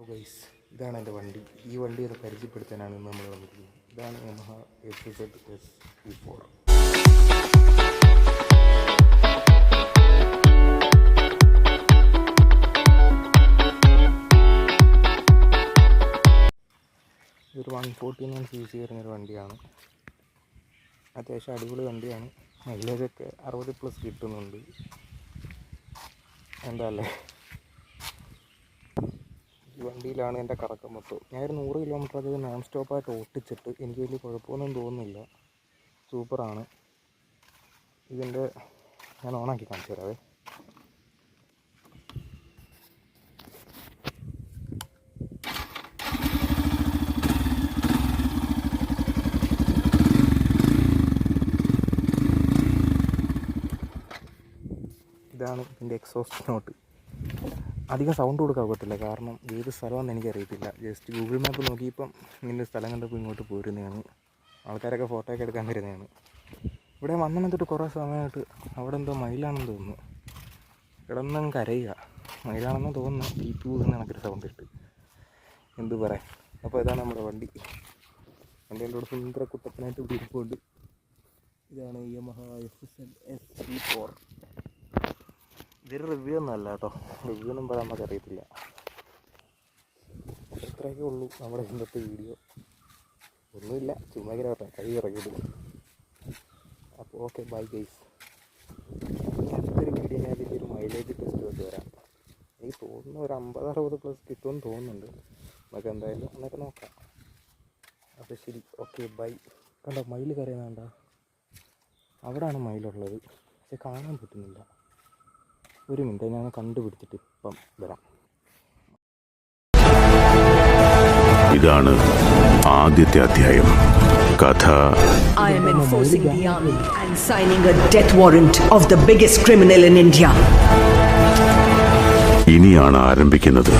Guys, ഇതാണ് എൻ്റെ വണ്ടി. ഈ വണ്ടി ഒന്ന് പരിചയപ്പെടുത്താനാണ് ഇന്ന് നമ്മൾ വന്നിരിക്കുന്നത്. ഇതാണ് യമഹ FZS-E4. ഇതൊരു 149 cc വരുന്നൊരു വണ്ടിയാണ്. അത്യാവശ്യം അടിപൊളി വണ്ടിയാണ്. മൈലേജൊക്കെ 60+ കിട്ടുന്നുണ്ട്. എന്താ അല്ലേ, ഈ വണ്ടിയിലാണ് എൻ്റെ കറക്കം മൊത്തം. ഞാനൊരു 100 കിലോമീറ്റർ അത് നോൺ സ്റ്റോപ്പായിട്ട് ഓട്ടിച്ചിട്ട് എനിക്ക് വലിയ കുഴപ്പമൊന്നും തോന്നുന്നില്ല. സൂപ്പറാണ്. ഇതിൻ്റെ ഞാൻ ഓണാക്കി കാണിച്ചു തരാവേ. ഇതാണ് ഇതിൻ്റെ എക്സോസ്റ്റ് നോട്ട്. അധികം സൗണ്ട് കൊടുക്കാൻ പറ്റില്ല, കാരണം ഏത് സ്ഥലമാണെന്ന് എനിക്കറിയത്തില്ല. ജസ്റ്റ് ഗൂഗിൾ മാപ്പ് നോക്കിയപ്പം ഇങ്ങനെ സ്ഥലം കണ്ടപ്പോൾ ഇങ്ങോട്ട് പോരുന്നതാണ്. ആൾക്കാരൊക്കെ ഫോട്ടോ ഒക്കെ എടുക്കാൻ വരുന്നതാണ്. ഇവിടെ വന്നിട്ട് കുറേ സമയമായിട്ട് അവിടെ എന്തോ മയിലാണെന്ന് തോന്നുന്നു. കിടന്നങ്ങ് കരയുക. മയിലാണെന്ന് തോന്നുന്നു. ടീപ്പ് പോകുന്ന കണക്കൊരു സൗണ്ട് ഇട്ട് എന്ത് പറയാം. അപ്പോൾ ഇതാണ് നമ്മുടെ വണ്ടി. എൻ്റെ കൂടെ സുന്ദര കുട്ടപ്പനായിട്ട് ഇവിടെ ഇരിപ്പുണ്ട്. ഇതാണ് യമഹ FZS-E4. ഇതൊരു റിവ്യൂ ഒന്നും അല്ല കേട്ടോ. റിവ്യൂ ഒന്നും പറയാൻ നമുക്കറിയത്തില്ല. ഇത്രയൊക്കെ ഉള്ളൂ നമ്മുടെ ഇന്നത്തെ വീഡിയോ. ഒന്നുമില്ല, ചുമ്മാ ഇങ്ങനെ പറയാം, കൈ ഇറങ്ങിയിടും. അപ്പോൾ ഓക്കെ, ബൈ ഗൈസ്. അടുത്തൊരു വീഡിയോനകത്ത് ഒരു മൈലേജ് ടെസ്റ്റ് വെച്ച് വരാം. എനിക്ക് തോന്നുന്നു ഒരു 50-60+ കിട്ടുമെന്ന് തോന്നുന്നുണ്ട്. നമുക്ക് എന്തായാലും എന്നൊക്കെ നോക്കാം. അപ്പോൾ ശരി, ഓക്കെ ബൈ. കണ്ടോ മയിൽ കരയുന്നുണ്ടോ? അവിടെയാണ് മയിലുള്ളത്, പക്ഷെ കാണാൻ പറ്റുന്നില്ല. ഒരു മിനിറ്റ്, ഞാൻ കണ്ടുപിടിച്ചിട്ട് ഇപ്പം വരാം. ഇതാണ് ആദ്യത്തെ അധ്യായം. കഥ I am enforcing the army and signing a death warrant of the biggest criminal in India. ഇനിയാണ് ആരംഭിക്കുന്നത്.